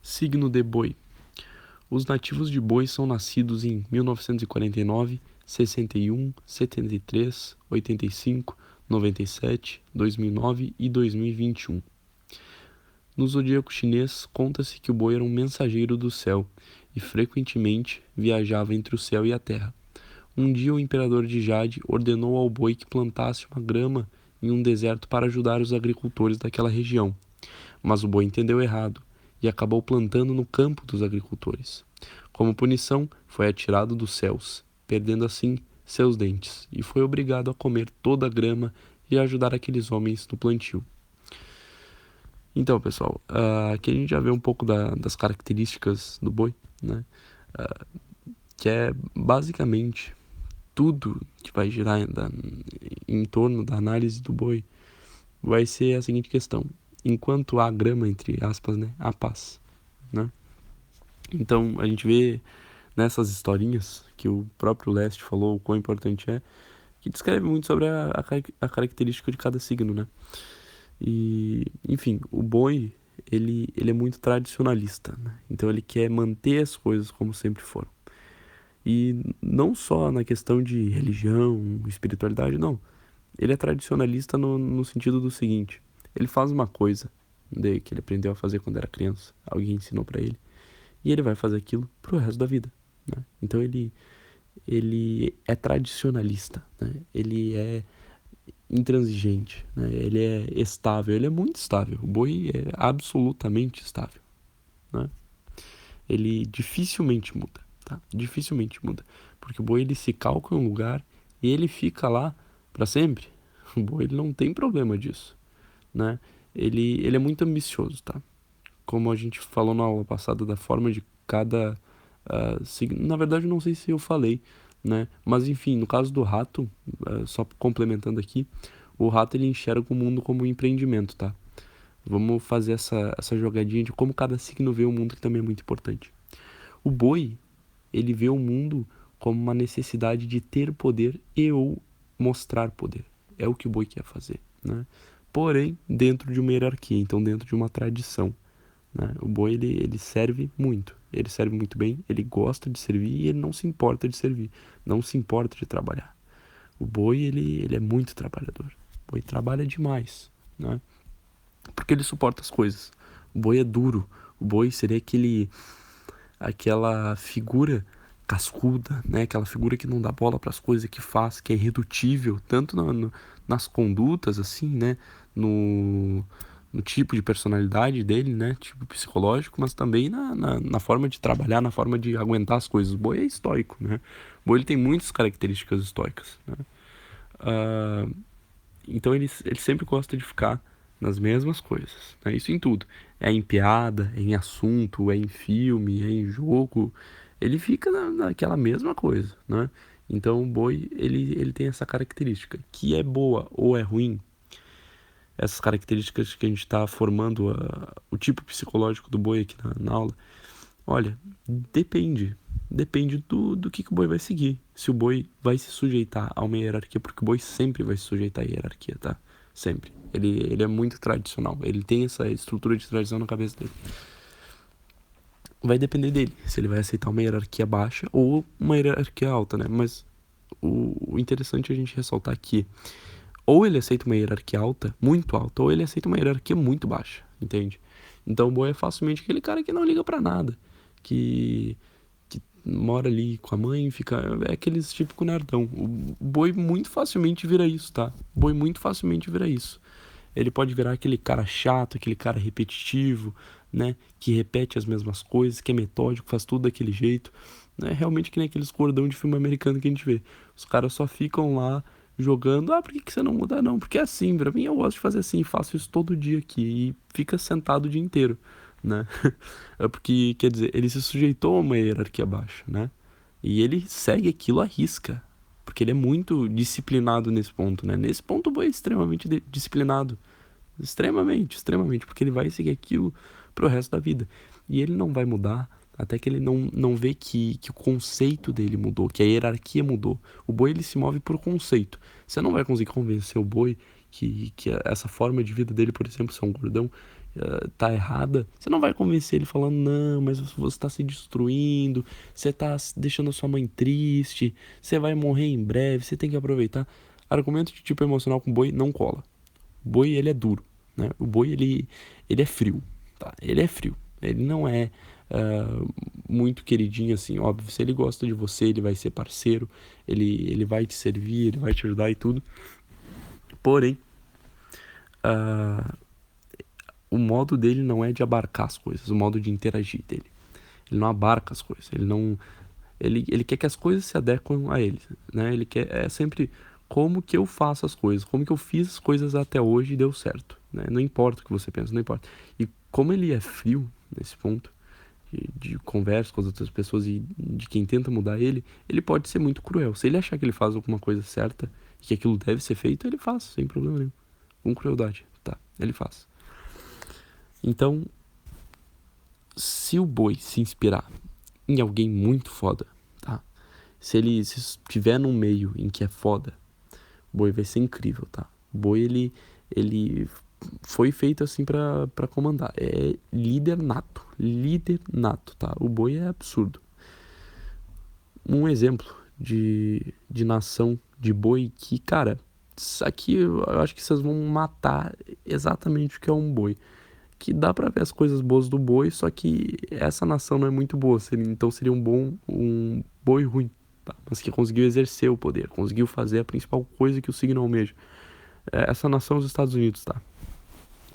Signo de Boi. Os nativos de Boi são nascidos em 1949, 61, 73, 85, 97, 2009 e 2021. No zodíaco chinês, conta-se que o boi era um mensageiro do céu e frequentemente viajava entre o céu e a terra. Um dia o imperador de Jade ordenou ao boi que plantasse uma grama em um deserto para ajudar os agricultores daquela região. Mas o boi entendeu errado e acabou plantando no campo dos agricultores. Como punição, foi atirado dos céus, perdendo assim seus dentes, e foi obrigado a comer toda a grama e a ajudar aqueles homens no plantio. Então, pessoal, aqui a gente já vê um pouco das características do boi, né? Que é basicamente tudo que vai girar em torno da análise do boi vai ser a seguinte questão: enquanto há grama, entre aspas, né, há paz, né? Então a gente vê nessas historinhas que o próprio Leste falou o quão importante é, que descreve muito sobre a característica de cada signo, né? E, enfim, o boi, ele é muito tradicionalista, né? Então ele quer manter as coisas como sempre foram. E não só na questão de religião, espiritualidade, não. Ele é tradicionalista no sentido do seguinte: ele faz uma coisa que ele aprendeu a fazer quando era criança, alguém ensinou pra ele, e ele vai fazer aquilo pro resto da vida, né? Então ele é tradicionalista, né? Ele é intransigente, né? Ele é estável, ele é muito estável. O boi é absolutamente estável, né? Ele dificilmente muda, tá? Dificilmente muda, porque o boi ele se calca em um lugar e ele fica lá para sempre. O boi ele não tem problema disso, né? Ele é muito ambicioso, tá? Como a gente falou na aula passada da forma de cada signo. Na verdade, eu não sei se eu falei, né? Mas enfim, no caso do rato, só complementando aqui, o rato ele enxerga o mundo como um empreendimento, tá? Vamos fazer essa jogadinha de como cada signo vê o mundo, que também é muito importante. O boi, ele vê o mundo como uma necessidade de ter poder e ou mostrar poder. É o que o boi quer fazer, né? Porém, dentro de uma hierarquia, então dentro de uma tradição, né? O boi, ele serve muito bem, ele gosta de servir e ele não se importa de servir, não se importa de trabalhar. O boi, ele é muito trabalhador, o boi trabalha demais, né? Porque ele suporta as coisas. O boi é duro, o boi seria aquela figura cascuda, né? Aquela figura que não dá bola para as coisas que faz, que é irredutível, tanto nas condutas, assim, né? No, no tipo de personalidade dele, né? Tipo psicológico, mas também na forma de trabalhar, na forma de aguentar as coisas. O boi é estoico, né? O boi ele tem muitas características estoicas, né? Ah, então ele sempre gosta de ficar nas mesmas coisas, né? Isso em tudo. É em piada, é em assunto, é em filme, é em jogo. Ele fica naquela mesma coisa, né? Então o boi, ele tem essa característica, que é boa ou é ruim. Essas características que a gente está formando o tipo psicológico do boi aqui na aula. Olha, depende. Depende do que o boi vai seguir. Se o boi vai se sujeitar a uma hierarquia, porque o boi sempre vai se sujeitar à hierarquia, tá? Sempre. Ele é muito tradicional. Ele tem essa estrutura de tradição na cabeça dele. Vai depender dele, se ele vai aceitar uma hierarquia baixa ou uma hierarquia alta, né? Mas o interessante é a gente ressaltar que ou ele aceita uma hierarquia alta, muito alta, ou ele aceita uma hierarquia muito baixa, entende? Então o boi é facilmente aquele cara que não liga pra nada, que mora ali com a mãe, fica. É aqueles típico nerdão. O boi muito facilmente vira isso, tá? O boi muito facilmente vira isso. Ele pode virar aquele cara chato, aquele cara repetitivo, né? Que repete as mesmas coisas, que é metódico, faz tudo daquele jeito. É realmente que nem aqueles cordão de filme americano que a gente vê. Os caras só ficam lá jogando. Ah, por que você não muda? Não, porque é assim, pra mim eu gosto de fazer assim, faço isso todo dia aqui. E fica sentado o dia inteiro, né? É porque, quer dizer, ele se sujeitou a uma hierarquia baixa, né? E ele segue aquilo à risca. Porque ele é muito disciplinado nesse ponto, né? Nesse ponto o boi é extremamente disciplinado. Extremamente, extremamente. Porque ele vai seguir aquilo pro resto da vida. E ele não vai mudar até que ele não vê que o conceito dele mudou, que a hierarquia mudou. O boi ele se move por conceito. Você não vai conseguir convencer o boi que essa forma de vida dele, por exemplo, ser um gordão, tá errada, você não vai convencer ele falando, não, mas você tá se destruindo, você tá deixando a sua mãe triste, você vai morrer em breve, você tem que aproveitar. Argumento de tipo emocional com boi não cola. O boi, ele é duro, né? O boi, ele é frio, tá? Ele é frio. Ele não é muito queridinho assim, óbvio. Se ele gosta de você, ele vai ser parceiro, ele vai te servir, ele vai te ajudar e tudo. Porém, ah, o modo dele não é de abarcar as coisas, o modo de interagir dele. Ele não abarca as coisas, ele não. Ele quer que as coisas se adequem a ele, né? Ele quer, é sempre como que eu faço as coisas, como que eu fiz as coisas até hoje e deu certo, né? Não importa o que você pensa, não importa. E como ele é frio nesse ponto, de conversa com as outras pessoas e de quem tenta mudar ele, ele pode ser muito cruel. Se ele achar que ele faz alguma coisa certa e que aquilo deve ser feito, ele faz, sem problema nenhum. Com crueldade, tá? Ele faz. Então, se o boi se inspirar em alguém muito foda, tá? Se ele estiver num meio em que é foda, o boi vai ser incrível, tá? O boi, ele foi feito assim pra comandar. É líder nato, tá? O boi é absurdo. Um exemplo de nação de boi que, cara, isso aqui eu acho que vocês vão matar exatamente o que é um boi. Que dá pra ver as coisas boas do boi, só que essa nação não é muito boa, então seria um boi ruim, tá? Mas que conseguiu exercer o poder, conseguiu fazer a principal coisa que o signo almeja. Essa nação é os Estados Unidos, tá?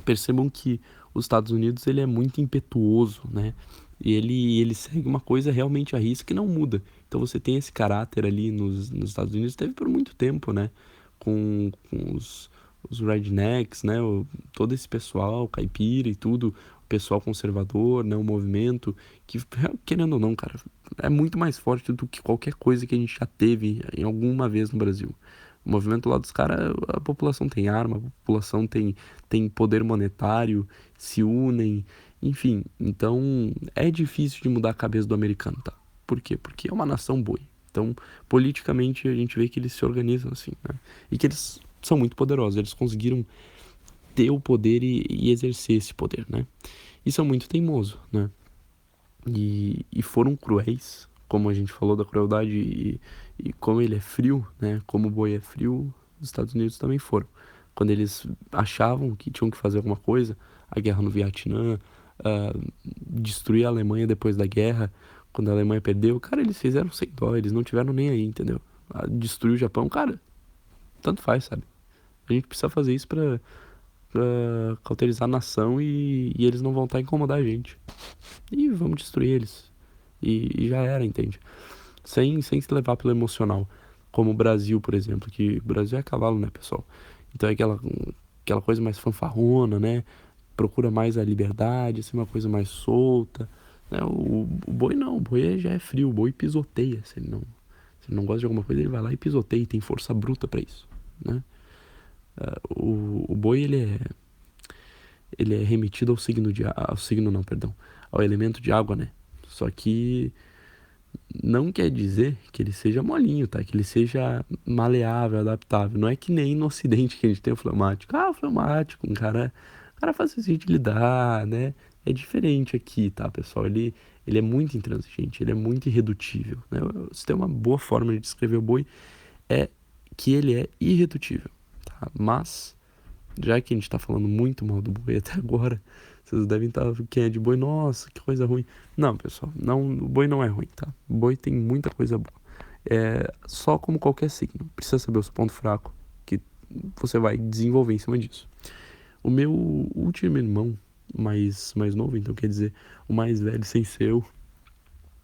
Percebam que os Estados Unidos ele é muito impetuoso, né? E ele segue uma coisa realmente à risca e não muda. Então você tem esse caráter ali nos Estados Unidos, teve por muito tempo, né? Com os rednecks, né? Todo esse pessoal, caipira e tudo, o pessoal conservador, né? O movimento, que querendo ou não, cara, é muito mais forte do que qualquer coisa que a gente já teve em alguma vez no Brasil. O movimento lá dos caras, a população tem arma, a população tem poder monetário, se unem, enfim. Então, é difícil de mudar a cabeça do americano, tá? Por quê? Porque é uma nação boi. Então, politicamente, a gente vê que eles se organizam assim, né? E que eles são muito poderosos, eles conseguiram ter o poder e exercer esse poder, né? E são muito teimosos, né? E foram cruéis, como a gente falou da crueldade e como ele é frio, né? Como o boi é frio, os Estados Unidos também foram. Quando eles achavam que tinham que fazer alguma coisa, a guerra no Vietnã, destruir a Alemanha depois da guerra, quando a Alemanha perdeu, cara, eles fizeram sem dó, eles não tiveram nem aí, entendeu? Destruir o Japão, cara, tanto faz, sabe? A gente precisa fazer isso pra cauterizar a nação e eles não vão estar a incomodar a gente. E vamos destruir eles. E já era, entende? Sem se levar pelo emocional. Como o Brasil, por exemplo, que o Brasil é cavalo, né, pessoal? Então é aquela coisa mais fanfarrona, né? Procura mais a liberdade, assim, uma coisa mais solta. Né? O boi não, o boi já é frio, o boi pisoteia. Se ele não gosta de alguma coisa, ele vai lá e pisoteia, e tem força bruta pra isso, né? O boi, ele é remetido ao signo não, perdão, ao elemento de água, né? Só que não quer dizer que ele seja molinho, tá? Que ele seja maleável, adaptável. Não é que nem no ocidente que a gente tem o fleumático. Ah, o fleumático, um cara fácil de lidar, né? É diferente aqui, tá, pessoal? Ele é muito intransigente, ele é muito irredutível, né? Se tem uma boa forma de descrever o boi, é que ele é irredutível, tá? Mas já que a gente tá falando muito mal do boi até agora, vocês devem estar, quem é de boi, nossa, que coisa ruim. Não, pessoal, não, o boi não é ruim, tá? O boi tem muita coisa boa. É só como qualquer signo, precisa saber o seu ponto fraco, que você vai desenvolver em cima disso. O meu último irmão, mais novo, então quer dizer, o mais velho sem ser eu,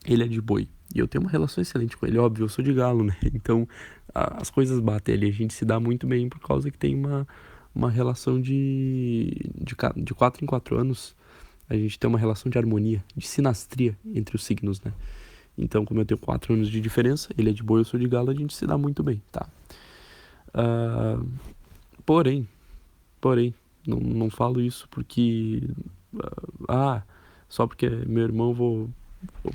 ele é de boi. E eu tenho uma relação excelente com ele, óbvio, eu sou de galo, né? Então as coisas batem ali, a gente se dá muito bem por causa que tem uma relação de 4 em 4 anos. A gente tem uma relação de harmonia, de sinastria entre os signos, né? Então, como eu tenho 4 anos de diferença, ele é de boi, eu sou de galo, a gente se dá muito bem, tá? Ah, porém, porém, não falo isso porque, ah, só porque é meu irmão vou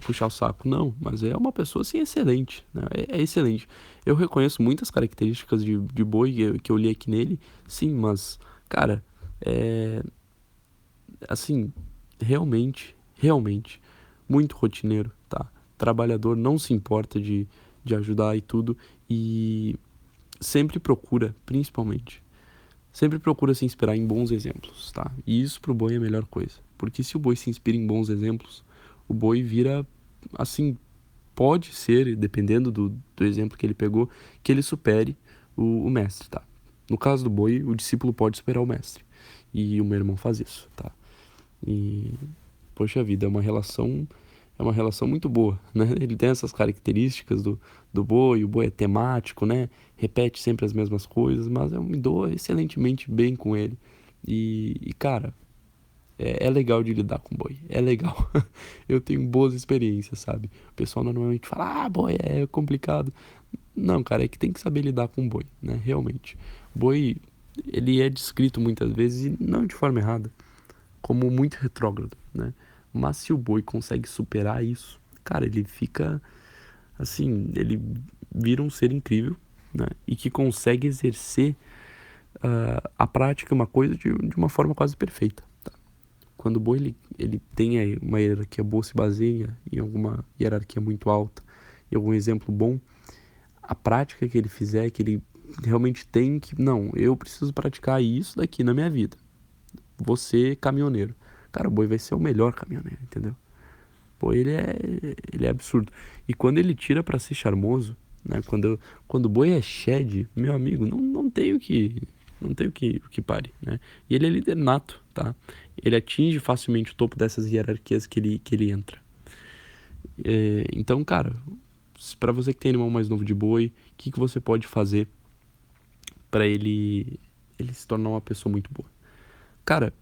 puxar o saco. Não, mas é uma pessoa, assim, excelente, né? É excelente. Eu reconheço muitas características de boi que eu li aqui nele, sim, mas, cara, é, assim, realmente, muito rotineiro, tá? Trabalhador, não se importa de ajudar e tudo, e sempre procura, principalmente, sempre procura se inspirar em bons exemplos, tá? E isso pro boi é a melhor coisa, porque se o boi se inspira em bons exemplos, o boi vira, assim, pode ser, dependendo do exemplo que ele pegou, que ele supere o mestre, tá? No caso do boi, o discípulo pode superar o mestre. E o meu irmão faz isso, tá? E, poxa vida, é uma relação muito boa, né? Ele tem essas características do boi, o boi é temático, né? Repete sempre as mesmas coisas, mas eu me dou excelentemente bem com ele. Cara, é legal de lidar com boi, é legal. Eu tenho boas experiências, sabe? O pessoal normalmente fala, boi é complicado. Não, cara, é que tem que saber lidar com boi, né? Realmente. Boi, ele é descrito muitas vezes, e não de forma errada, como muito retrógrado, né? Mas se o boi consegue superar isso, cara, ele fica assim, ele vira um ser incrível, né? E que consegue exercer a prática, uma coisa de uma forma quase perfeita. Tá? Quando o boi ele tem aí uma hierarquia boa, se baseia em alguma hierarquia muito alta, e algum exemplo bom, a prática que ele fizer, que ele realmente tem que, não, eu preciso praticar isso daqui na minha vida. Você, caminhoneiro. Cara, o boi vai ser o melhor caminhoneiro, entendeu? Pô, ele é absurdo. E quando ele tira pra ser charmoso, né? Quando o boi é shed, meu amigo, não tem o que pare, né? E ele é líder nato, tá? Ele atinge facilmente o topo dessas hierarquias que ele entra. Então, cara, pra você que tem animal mais novo de boi, o que você pode fazer pra ele se tornar uma pessoa muito boa? Cara,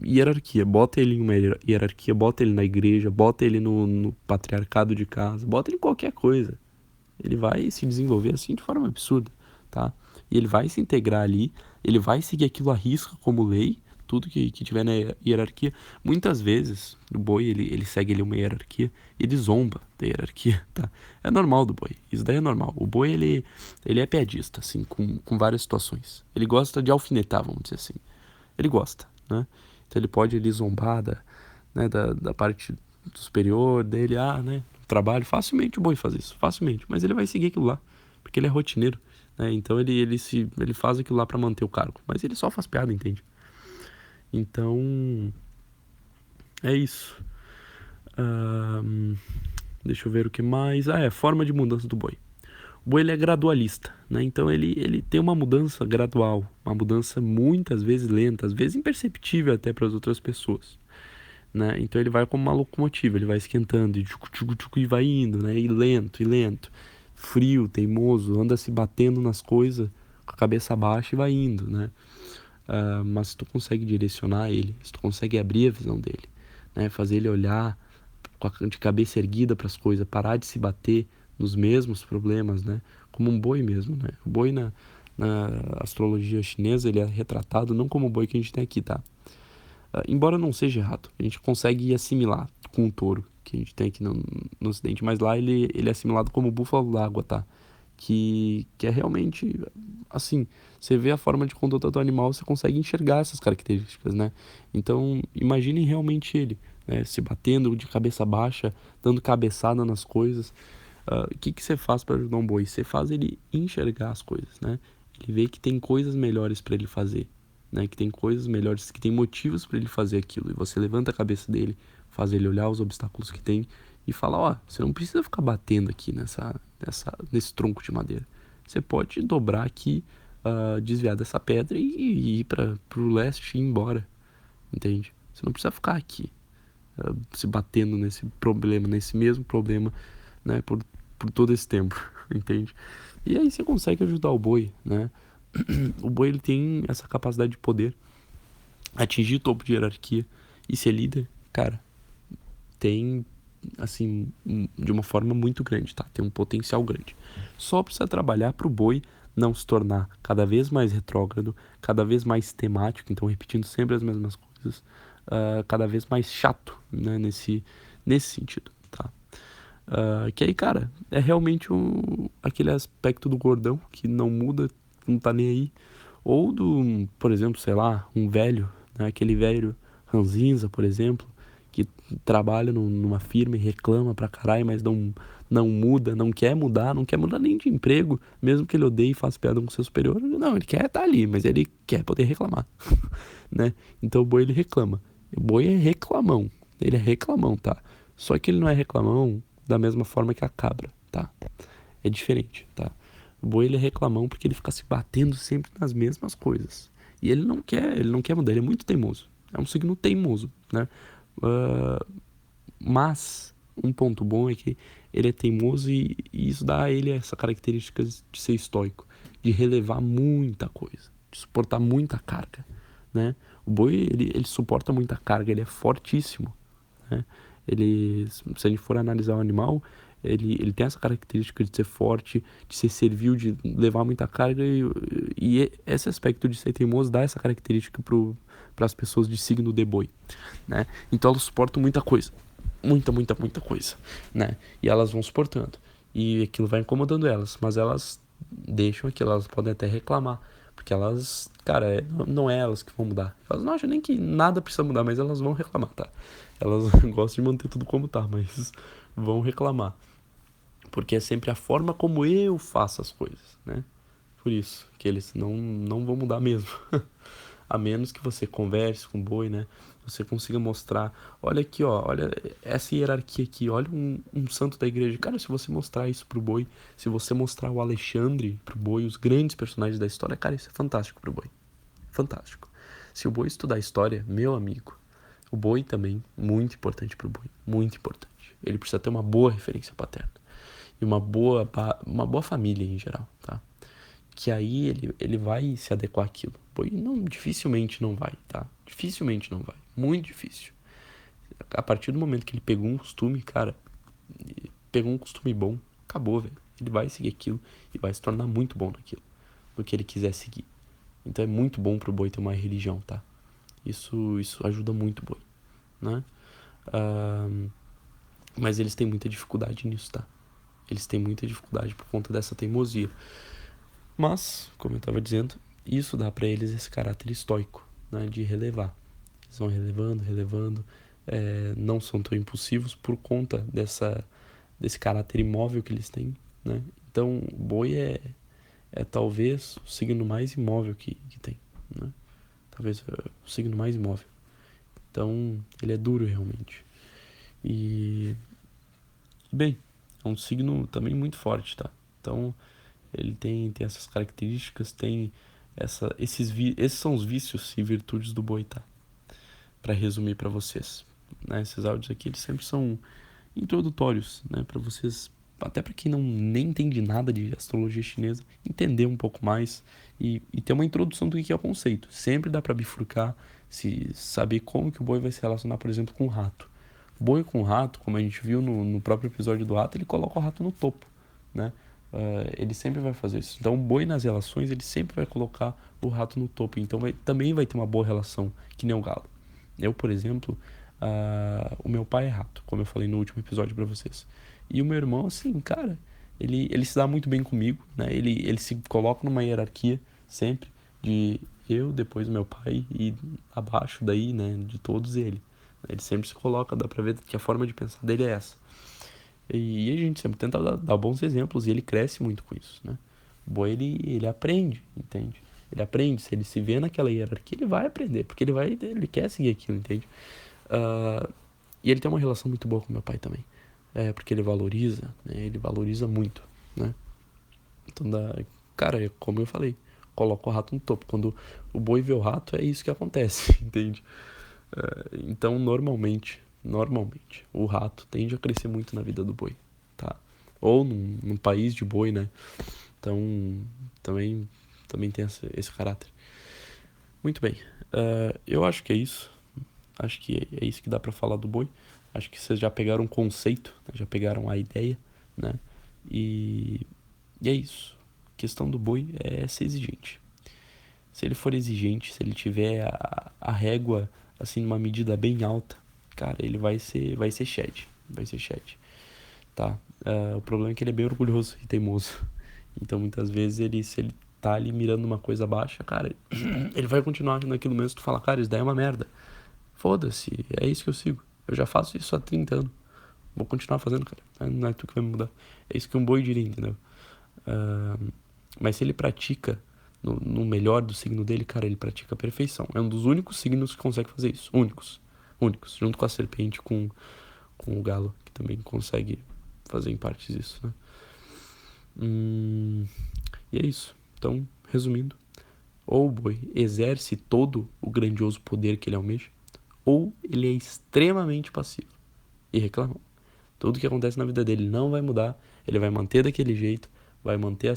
hierarquia, bota ele em uma hierarquia, bota ele na igreja, bota ele no patriarcado de casa, bota ele em qualquer coisa. Ele vai se desenvolver assim de forma absurda, tá? E ele vai se integrar ali, ele vai seguir aquilo à risca como lei, tudo que tiver na hierarquia. Muitas vezes, o boi, ele segue ali uma hierarquia e ele zomba da hierarquia, tá? É normal do boi, isso daí é normal. O boi, ele é piadista, assim, com várias situações. Ele gosta de alfinetar, vamos dizer assim. Ele gosta, né? Então ele pode ali zombar da parte superior dele, né? Trabalho, facilmente o boi faz isso, facilmente. Mas ele vai seguir aquilo lá, porque ele é rotineiro, né? Então ele faz aquilo lá pra manter o cargo. Mas ele só faz piada, entende? Então, é isso. Ahn, Deixa eu ver o que mais. Forma de mudança do boi. O boi ele é gradualista, né? Então ele tem uma mudança gradual, uma mudança muitas vezes lenta, às vezes imperceptível até para as outras pessoas, né? Então ele vai como uma locomotiva, ele vai esquentando e tchucu, tchucu, tchucu, e vai indo, né? E lento, frio, teimoso, anda se batendo nas coisas com a cabeça baixa e vai indo, né? Mas se tu consegue direcionar ele, se tu consegue abrir a visão dele, né? Fazer ele olhar de cabeça erguida para as coisas, parar de se bater nos mesmos problemas, né? Como um boi mesmo, né? O boi na astrologia chinesa, ele é retratado não como o boi que a gente tem aqui, tá? Embora não seja errado, a gente consegue assimilar com o touro que a gente tem aqui no ocidente, mas lá ele é assimilado como o búfalo d'água, tá? Que é realmente, assim, você vê a forma de conduta do animal, você consegue enxergar essas características, né? Então, imaginem realmente ele, né? Se batendo de cabeça baixa, dando cabeçada nas coisas. O que que você faz para ajudar um boi? Você faz ele enxergar as coisas, né? Ele vê que tem coisas melhores para ele fazer, né? Que tem coisas melhores, que tem motivos para ele fazer aquilo. E você levanta a cabeça dele, faz ele olhar os obstáculos que tem e fala, você não precisa ficar batendo aqui nesse tronco de madeira. Você pode dobrar aqui, desviar dessa pedra e ir para pro leste e ir embora, entende? Você não precisa ficar aqui, se batendo nesse problema, nesse mesmo problema, né? Por todo esse tempo, entende? E aí você consegue ajudar o boi, né? O boi ele tem essa capacidade de poder atingir o topo de hierarquia e ser líder, cara, tem assim, de uma forma muito grande, tá? Tem um potencial grande. Só precisa trabalhar pro boi não se tornar cada vez mais retrógrado, cada vez mais temático, então repetindo sempre as mesmas coisas, cada vez mais chato, né, nesse sentido, tá? Que aí, cara, é realmente aquele aspecto do gordão que não muda, não tá nem aí. Ou por exemplo, sei lá, um velho, né? Aquele velho ranzinza, por exemplo, que trabalha numa firma e reclama pra caralho, mas não muda, não quer mudar nem de emprego, mesmo que ele odeie e faça piada com seu superior. Não, ele quer estar ali, mas ele quer poder reclamar, né? Então o boi ele reclama. O boi é reclamão, ele é reclamão, tá? Só que ele não é reclamão da mesma forma que a cabra, tá? É diferente, tá? O boi ele é reclamão porque ele fica se batendo sempre nas mesmas coisas. E ele não quer mudar, ele é muito teimoso. É um signo teimoso, né? Ah, mas um ponto bom é que ele é teimoso e isso dá a ele essa característica de ser estoico, de relevar muita coisa, de suportar muita carga, né? O boi, ele suporta muita carga, ele é fortíssimo, né? Ele, se a gente for analisar o animal, ele tem essa característica de ser forte, de ser servil, de levar muita carga e esse aspecto de ser teimoso dá essa característica para as pessoas de signo de boi, né? Então elas suportam muita coisa, muita coisa, né? E elas vão suportando e aquilo vai incomodando elas, mas elas deixam aquilo, elas podem até reclamar, porque elas, cara, não é elas que vão mudar. Elas não acham nem que nada precisa mudar, mas elas vão reclamar, tá? Elas gostam de manter tudo como tá, mas vão reclamar. Porque é sempre a forma como eu faço as coisas, né? Por isso que eles não vão mudar mesmo. A menos que você converse com o boi, né? Você consiga mostrar, olha aqui, ó, olha essa hierarquia aqui, olha um santo da igreja. Cara, se você mostrar isso pro boi, se você mostrar o Alexandre pro boi, os grandes personagens da história, cara, isso é fantástico pro boi. Fantástico. Se o boi estudar história, meu amigo, o boi também, muito importante pro boi, muito importante. Ele precisa ter uma boa referência paterna e uma boa família em geral, tá? Que aí ele vai se adequar àquilo. Boi não, dificilmente não vai, tá? Dificilmente não vai. Muito difícil. A partir do momento que ele pegou um costume, cara, pegou um costume bom, acabou, velho. Ele vai seguir aquilo e vai se tornar muito bom naquilo, no que ele quiser seguir. Então é muito bom pro boi ter uma religião, tá? Isso ajuda muito o boi, né? Ah, mas eles têm muita dificuldade nisso, tá? Eles têm muita dificuldade por conta dessa teimosia. Mas, como eu estava dizendo, isso dá para eles esse caráter estoico, né, de relevar. Eles vão relevando, não são tão impulsivos por conta desse caráter imóvel que eles têm, né? Então, o boi é talvez o signo mais imóvel que tem, né? Talvez o signo mais imóvel. Então, ele é duro realmente. E, bem, é um signo também muito forte, tá? Então, ele tem essas características, tem esses são os vícios e virtudes do boi, tá? Para resumir para vocês, né? Esses áudios aqui, eles sempre são introdutórios, né? Para vocês, até para quem não nem entende nada de astrologia chinesa, entender um pouco mais e ter uma introdução do que é o conceito. Sempre dá para bifurcar, se saber como que o boi vai se relacionar, por exemplo, com o rato. Boi com rato, como a gente viu no próprio episódio do rato, ele coloca o rato no topo, né? Ele sempre vai fazer isso. Então, o boi nas relações, ele sempre vai colocar o rato no topo. Então, também vai ter uma boa relação, que nem o galo. Eu, por exemplo, o meu pai é rato, como eu falei no último episódio pra vocês. E o meu irmão, assim, cara, ele se dá muito bem comigo, né? Ele se coloca numa hierarquia sempre de eu, depois o meu pai e abaixo daí, né, de todos ele. Ele sempre se coloca, dá pra ver que a forma de pensar dele é essa. E a gente sempre tenta dar bons exemplos e ele cresce muito com isso, né? O boi, ele aprende, entende? Ele aprende, se ele se vê naquela hierarquia, ele vai aprender, porque ele quer seguir aquilo, entende? E ele tem uma relação muito boa com meu pai também, porque ele valoriza, né? Ele valoriza muito, né? Então, cara, como eu falei, coloca o rato no topo. Quando o boi vê o rato, é isso que acontece, entende? Então, normalmente, o rato tende a crescer muito na vida do boi, tá? Ou num país de boi, né? Então, também tem esse caráter. Muito bem, eu acho que é isso. Acho que é isso que dá pra falar do boi. Acho que vocês já pegaram um conceito, né? Já pegaram a ideia, né? E, e é isso. A questão do boi é ser exigente. Se ele for exigente, se ele tiver a régua, assim, numa medida bem alta, cara, ele vai ser shed. Vai ser shed, tá? O problema é que ele é bem orgulhoso e teimoso. Então, muitas vezes, se ele tá ali mirando uma coisa baixa, cara, ele vai continuar naquilo mesmo. Tu fala, cara, isso daí é uma merda. Foda-se, é isso que eu sigo. Eu já faço isso há 30 anos. Vou continuar fazendo, cara. Não é tu que vai me mudar. É isso que um boi diria, entendeu? Ah, mas se ele pratica no melhor do signo dele, cara, ele pratica a perfeição. É um dos únicos signos que consegue fazer isso. Únicos. Únicos. Junto com a serpente, com o galo, que também consegue fazer em partes isso, né? E é isso. Então, resumindo, ou o boi exerce todo o grandioso poder que ele almeja, ou ele é extremamente passivo e reclamão. Tudo que acontece na vida dele não vai mudar, ele vai manter daquele jeito, vai manter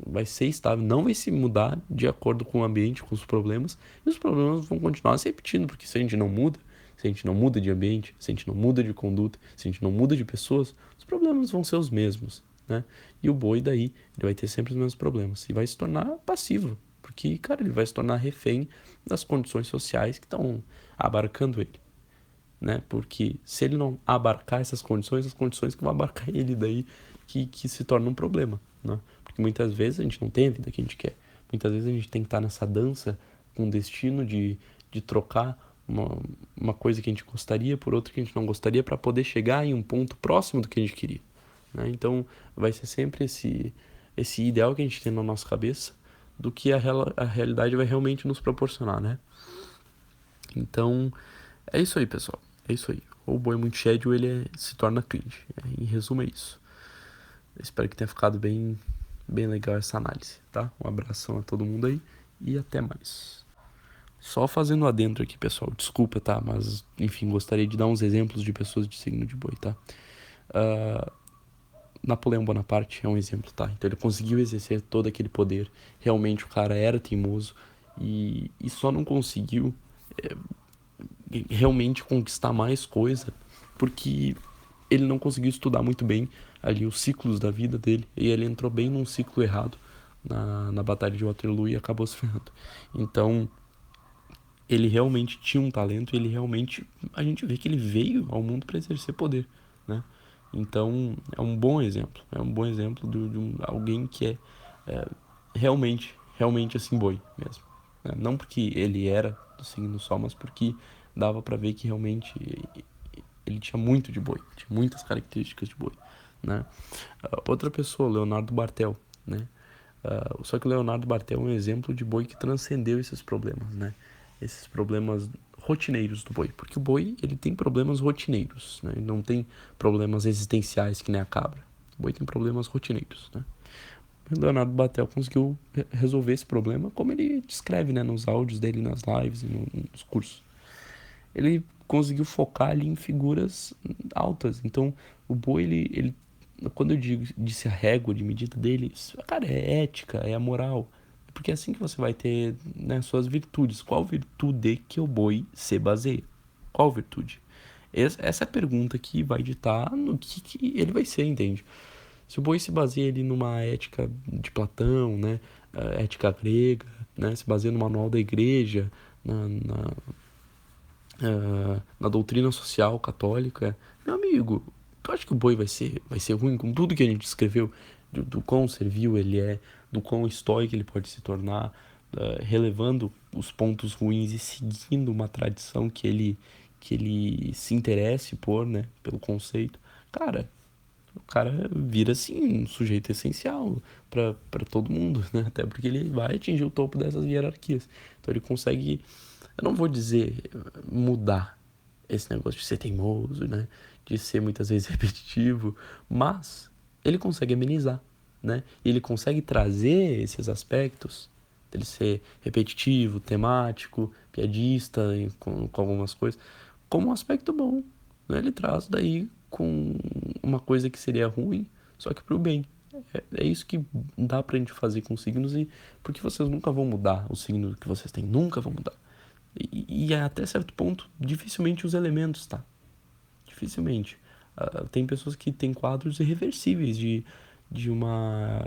vai ser estável, não vai se mudar de acordo com o ambiente, com os problemas, e os problemas vão continuar se repetindo, porque se a gente não muda, se a gente não muda de ambiente, se a gente não muda de conduta, se a gente não muda de pessoas, os problemas vão ser os mesmos, né? E o boi daí, ele vai ter sempre os mesmos problemas e vai se tornar passivo, porque, cara, ele vai se tornar refém das condições sociais que estão abarcando ele, né? Porque se ele não abarcar essas condições, as condições que vão abarcar ele daí que se torna um problema, né? Porque muitas vezes a gente não tem a vida que a gente quer. Muitas vezes a gente tem que estar nessa dança com o destino de trocar uma coisa que a gente gostaria por outra que a gente não gostaria para poder chegar em um ponto próximo do que a gente queria, né? Então vai ser sempre esse ideal que a gente tem na nossa cabeça do que a realidade vai realmente nos proporcionar, né? Então, é isso aí, pessoal. É isso aí. O boi muito schedule, se torna cringe. Em resumo, é isso. Eu espero que tenha ficado bem legal essa análise, tá? Um abração a todo mundo aí e até mais. Só fazendo adentro aqui, pessoal. Desculpa, tá? Mas, enfim, gostaria de dar uns exemplos de pessoas de signo de boi, tá? Napoleão Bonaparte é um exemplo, tá? Então ele conseguiu exercer todo aquele poder. Realmente o cara era teimoso e só não conseguiu realmente conquistar mais coisa porque ele não conseguiu estudar muito bem ali os ciclos da vida dele e ele entrou bem num ciclo errado na Batalha de Waterloo e acabou se ferrando. Então, ele realmente tinha um talento e ele realmente, a gente vê que ele veio ao mundo para exercer poder, né? Então, é um bom exemplo de alguém que realmente assim boi mesmo, né? Não porque ele era do signo Sol, mas porque dava para ver que realmente ele tinha muito de boi, tinha muitas características de boi, né? Outra pessoa, Leonardo Bartel, né? Só que o Leonardo Bartel é um exemplo de boi que transcendeu esses problemas, né? Esses problemas rotineiros do boi, porque o boi ele tem problemas rotineiros, né? Ele não tem problemas existenciais que nem a cabra. O boi tem problemas rotineiros, né? O Leonardo Bartel conseguiu resolver esse problema, como ele descreve, né, nos áudios dele, nas lives e nos cursos. Ele conseguiu focar ali em figuras altas. Então, o boi, ele quando eu disse a régua de medida dele, cara, é ética, é a moral. Porque é assim que você vai ter, né, suas virtudes. Qual virtude que o boi se baseia? Qual virtude? Essa é a pergunta que vai ditar no que ele vai ser, entende? Se o boi se baseia ali numa ética de Platão, né, a ética grega, né, se baseia no manual da igreja, na doutrina social católica, meu amigo, tu acha que o boi vai ser ruim com tudo que a gente escreveu, do quão servil ele é, do quão estoico ele pode se tornar, relevando os pontos ruins e seguindo uma tradição que ele se interesse por, né, pelo conceito. Cara, o cara vira assim um sujeito essencial para todo mundo, né? Até porque ele vai atingir o topo dessas hierarquias. Então ele consegue, eu não vou dizer mudar esse negócio de ser teimoso, né? De ser muitas vezes repetitivo, mas ele consegue amenizar, né? E ele consegue trazer esses aspectos dele ser repetitivo, temático, piadista com algumas coisas, como um aspecto bom, né? Ele traz daí com uma coisa que seria ruim, só que pro bem. É isso que dá pra gente fazer com signos e porque vocês nunca vão mudar o signo que vocês têm, nunca vão mudar. E até certo ponto, dificilmente os elementos, tá? Dificilmente. Tem pessoas que têm quadros irreversíveis de uma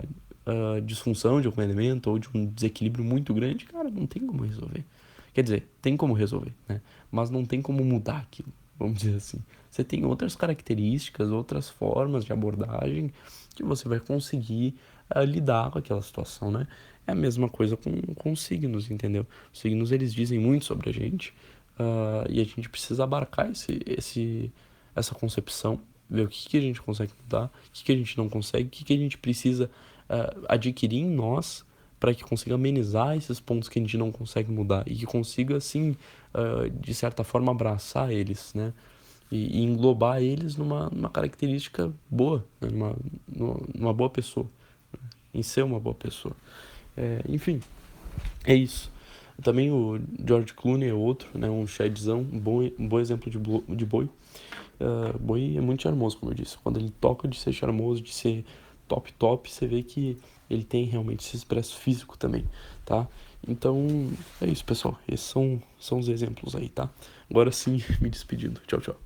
disfunção de algum elemento ou de um desequilíbrio muito grande. Cara, não tem como resolver. Quer dizer, tem como resolver, né? Mas não tem como mudar aquilo, vamos dizer assim. Você tem outras características, outras formas de abordagem que você vai conseguir lidar com aquela situação, né? É a mesma coisa com os signos, entendeu? Os signos, eles dizem muito sobre a gente, e a gente precisa abarcar essa concepção, ver o que a gente consegue mudar, o que a gente não consegue, o que a gente precisa adquirir em nós para que consiga amenizar esses pontos que a gente não consegue mudar e que consiga, assim, de certa forma, abraçar eles, né? E englobar eles numa característica boa, né? Numa boa pessoa, em ser uma boa pessoa. Enfim, é isso. Também o George Clooney é outro, né? Um Chadzão, um bom exemplo de boi. Boi é muito charmoso, como eu disse. Quando ele toca de ser charmoso, de ser top top, você vê que ele tem realmente esse expresso físico também, tá? Então, é isso, pessoal. Esses são os exemplos aí, tá? Agora sim, me despedindo. Tchau, tchau.